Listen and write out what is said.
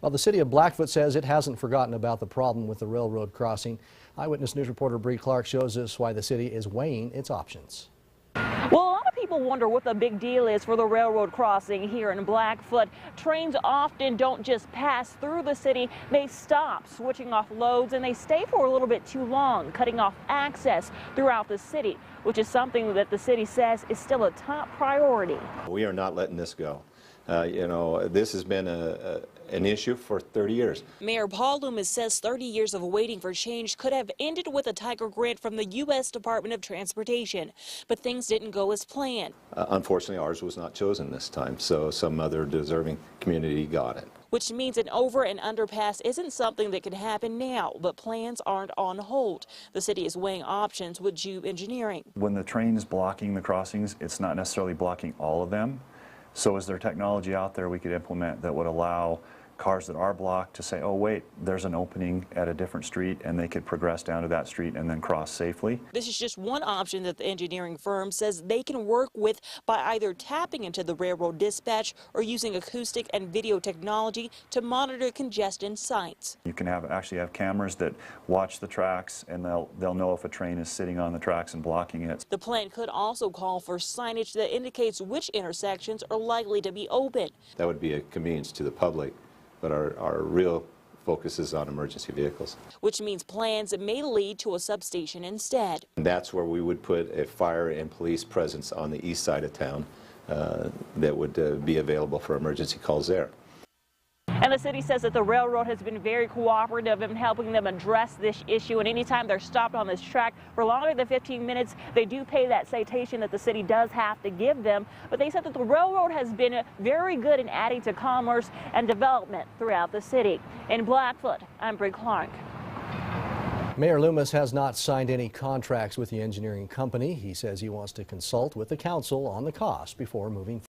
Well, the City of Blackfoot says it hasn't forgotten about the problem with the railroad crossing. Eyewitness News reporter Bree Clark shows us why the city is weighing its options. Well, a lot of people wonder what the big deal is for the railroad crossing here in Blackfoot. Trains often don't just pass through the city. They stop, switching off loads, and they stay for a little bit too long, cutting off access throughout the city, which is something that the city says is still a top priority. We are not letting this go. This has been an issue for 30 years. Mayor Paul Loomis says 30 years of waiting for change could have ended with a Tiger grant from the U.S. Department of Transportation, but things didn't go as planned. Unfortunately, ours was not chosen this time, so some other deserving community got it. Which means an over and underpass isn't something that can happen now, but plans aren't on hold. The city is weighing options with Jube Engineering. When the train is blocking the crossings, it's not necessarily blocking all of them. So is there technology out there we could implement that would allow cars that are blocked to say, oh wait, there's an opening at a different street, and they could progress down to that street and then cross safely? This is just one option that the engineering firm says they can work with by either tapping into the railroad dispatch or using acoustic and video technology to monitor congestion sites. You can actually have cameras that watch the tracks, and they'll know if a train is sitting on the tracks and blocking it. The plan could also call for signage that indicates which intersections are likely to be open. That would be a convenience to the public, but our real focus is on emergency vehicles. Which means plans may lead to a substation instead. And that's where we would put a fire and police presence on the east side of town that would be available for emergency calls there. And the city says that the railroad has been very cooperative in helping them address this issue. And anytime they're stopped on this track for longer than 15 minutes, they do pay that citation that the city does have to give them. But they said that the railroad has been very good in adding to commerce and development throughout the city. In Blackfoot, I'm Bree Clark. Mayor Loomis has not signed any contracts with the engineering company. He says he wants to consult with the council on the cost before moving forward.